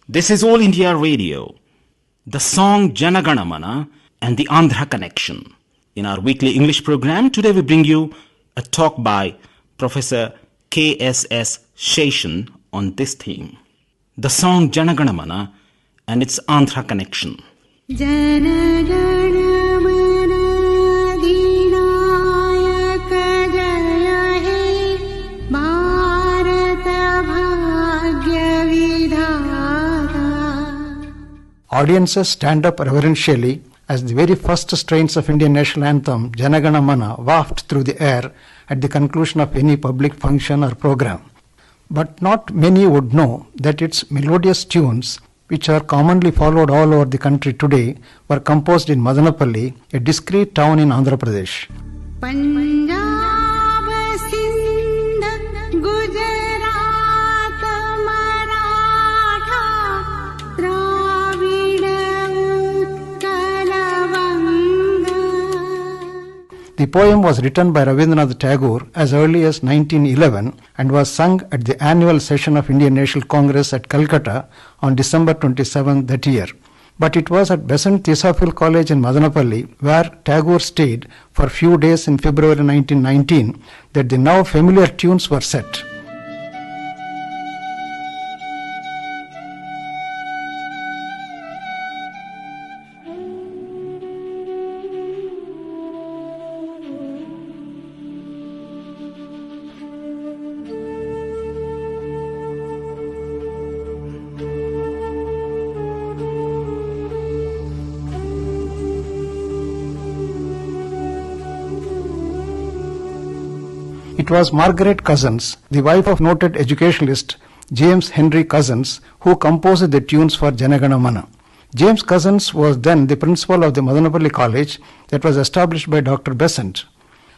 This is All India Radio, the song Jana Gana Mana and the Andhra Connection. In our weekly English program, today we bring you a talk by Professor K.S.S. Sheshan on this theme, the song Jana Gana Mana and its Andhra Connection. Jana Gana Mana Dinayaka Jaya He Bharata Bhagya Vidhata. Audiences stand up reverentially as the very first strains of Indian national anthem Jana Gana Mana waft through the air at the conclusion of any public function or program. But not many would know that its melodious tunes, which are commonly followed all over the country today, were composed in Madanapalli, a discrete town in Andhra Pradesh. Punjab, Sindh, Gujarat, Maratha, Dravida, Utkala, Vanga. The poem was written by Rabindranath Tagore as early as 1911 and was sung at the annual session of Indian National Congress at Calcutta on December 27 that year. But it was at Besant Theosophical College in Madanapalli, where Tagore stayed for a few days in February 1919, that the now familiar tunes were set. It was Margaret Cousins, the wife of noted educationalist James Henry Cousins, who composed the tunes for Jana Gana Mana. James Cousins was then the principal of the Madanapalli College that was established by Dr. Besant.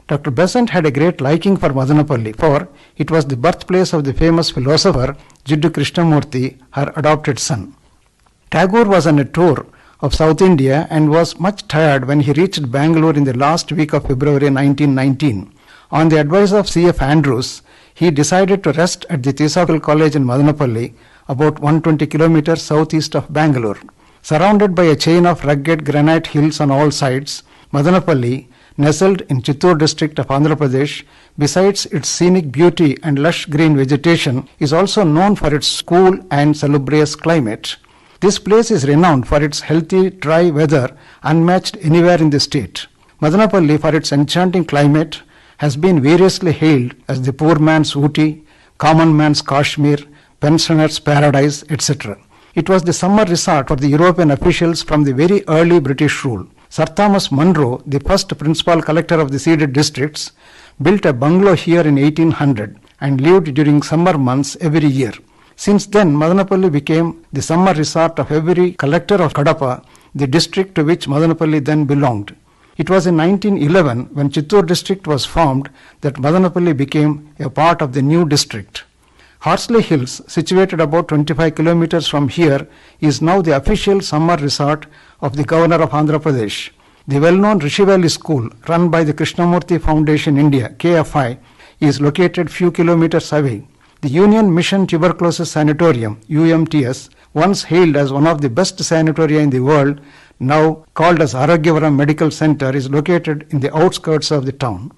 Dr. Besant had a great liking for Madanapalli, for it was the birthplace of the famous philosopher Jiddu Krishnamurti, her adopted son. Tagore was on a tour of South India and was much tired when he reached Bangalore in the last week of February 1919. On the advice of C.F. Andrews, he decided to rest at the Theosophical College in Madanapalli, about 120 kilometers southeast of Bangalore. Surrounded by a chain of rugged granite hills on all sides, Madanapalli, nestled in Chittoor district of Andhra Pradesh, besides its scenic beauty and lush green vegetation, is also known for its cool and salubrious climate. This place is renowned for its healthy, dry weather, unmatched anywhere in the state. Madanapalli, for its enchanting climate, has been variously hailed as the poor man's Ooty, common man's Kashmir, pensioner's paradise, etc. It was the summer resort for the European officials from the very early British rule. Sir Thomas Munro, the first principal collector of the ceded districts, built a bungalow here in 1800 and lived during summer months every year. Since then, Madanapalli became the summer resort of every collector of Kadapa, the district to which Madanapalli then belonged. It was in 1911, when Chittoor district was formed, that Madanapalli became a part of the new district. Horsley Hills, situated about 25 kilometers from here, is now the official summer resort of the Governor of Andhra Pradesh. The well-known Rishi Valley School, run by the Krishnamurti Foundation India, KFI, is located few kilometers away. The Union Mission Tuberculosis Sanatorium, UMTS, once hailed as one of the best sanatoria in the world, now called as Arogyavaram Medical Center, is located in the outskirts of the town.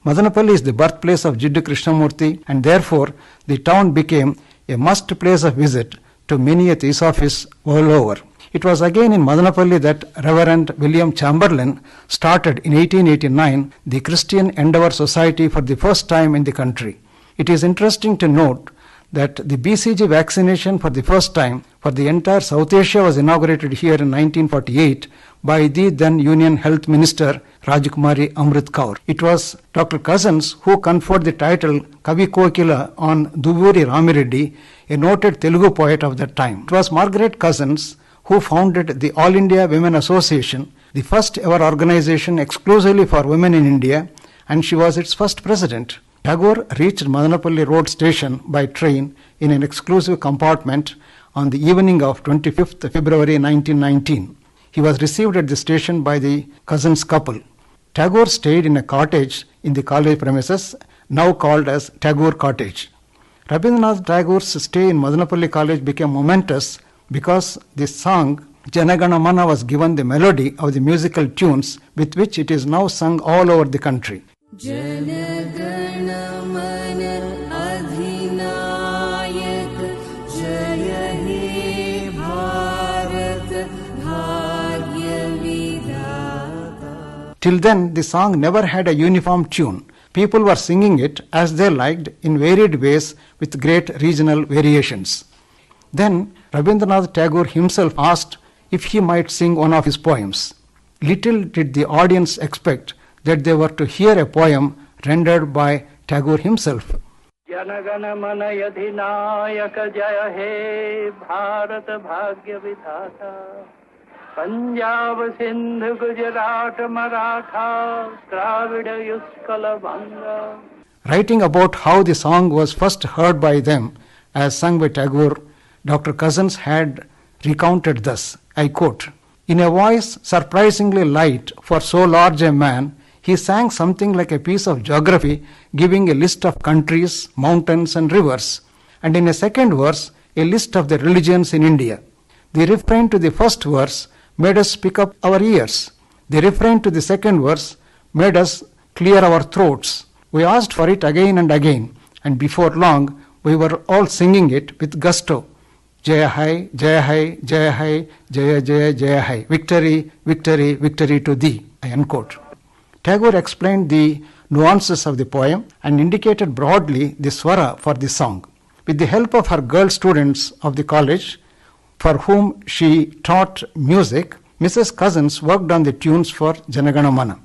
Madanapalli is the birthplace of Jiddu Krishnamurti, and therefore the town became a must place of visit to many a theosophist all over. It was again in Madanapalli that Reverend William Chamberlain started in 1889 the Christian Endeavour Society for the first time in the country. It is interesting to note that the BCG vaccination for the first time for the entire South Asia was inaugurated here in 1948 by the then Union Health Minister Rajkumari Amrit Kaur. It was Dr. Cousins who conferred the title Kavi Kokila on Duburi Ramireddy, a noted Telugu poet of that time. It was Margaret Cousins who founded the All India Women Association, the first ever organization exclusively for women in India, and she was its first president. Tagore reached Madanapalli Road Station by train in an exclusive compartment on the evening of 25th February 1919. He was received at the station by the Cousins couple. Tagore stayed in a cottage in the college premises, now called as Tagore Cottage. Rabindranath Tagore's stay in Madanapalli College became momentous because this song Janagana Mana was given the melody of the musical tunes with which it is now sung all over the country. Janagana Mana Adhinayak Jaya He Bharat Bhagya Vidhata. Till then, the song never had a uniform tune. People were singing it as they liked in varied ways with great regional variations. Then Rabindranath Tagore himself asked if he might sing one of his poems. Little did the audience expect that they were to hear a poem rendered by Tagore himself. Janagana Mana Adhinayaka Jaya He Bharat Bhagya Vidhata Punjab Sindhu Gujarat Maratha Dravida Yuskala Banga. Writing about how the song was first heard by them as sung by Tagore, Dr. Cousins had recounted thus, I quote, "In a voice surprisingly light for so large a man, he sang something like a piece of geography giving a list of countries, mountains and rivers, and in a second verse a list of the religions in India. The refrain to the first verse made us pick up our ears. The refrain to the second verse made us clear our throats. We asked for it again and again, and before long we were all singing it with gusto. Jaya Hai, Jaya Hai, Jaya Hai, Jaya Jaya Jaya Hai. Victory, victory, victory to thee." I unquote. Tagore explained the nuances of the poem and indicated broadly the swara for the song. With the help of her girl students of the college, for whom she taught music, Mrs. Cousins worked on the tunes for Janagana Mana.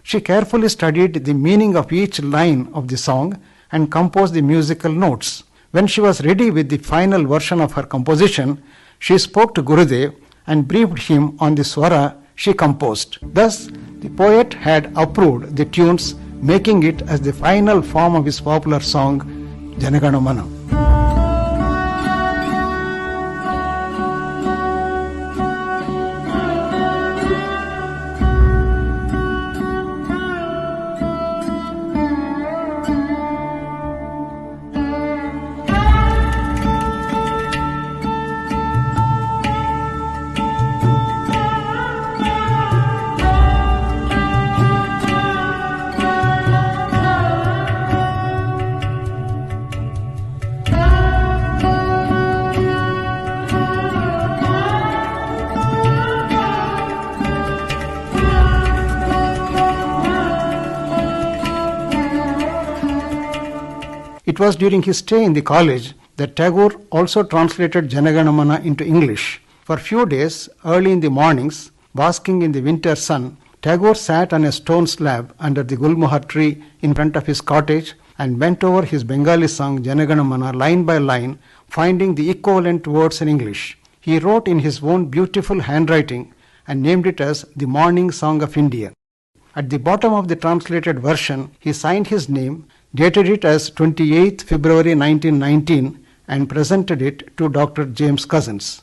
She carefully studied the meaning of each line of the song and composed the musical notes. When she was ready with the final version of her composition, she spoke to Gurudev and briefed him on the swara she composed. Thus, the poet had approved the tunes, making it as the final form of his popular song, Janagana Mana. It was during his stay in the college that Tagore also translated Janagana Mana into English. For few days, early in the mornings, basking in the winter sun, Tagore sat on a stone slab under the gulmohar tree in front of his cottage and went over his Bengali song Janagana Mana line by line, finding the equivalent words in English. He wrote in his own beautiful handwriting and named it as the Morning Song of India. At the bottom of the translated version, he signed his name, dated it as 28th February 1919 and presented it to Dr. James Cousins.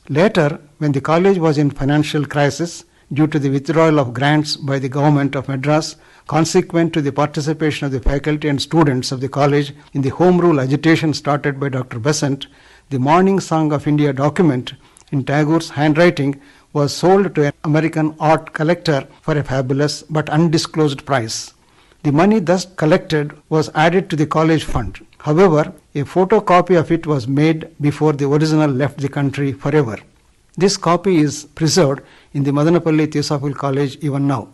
Later, when the college was in financial crisis due to the withdrawal of grants by the government of Madras, consequent to the participation of the faculty and students of the college in the Home Rule agitation started by Dr. Besant, the Morning Song of India document in Tagore's handwriting was sold to an American art collector for a fabulous but undisclosed price. The money thus collected was added to the college fund. However, a photocopy of it was made before the original left the country forever. This copy is preserved in the Madanapalli Theosophical College even now.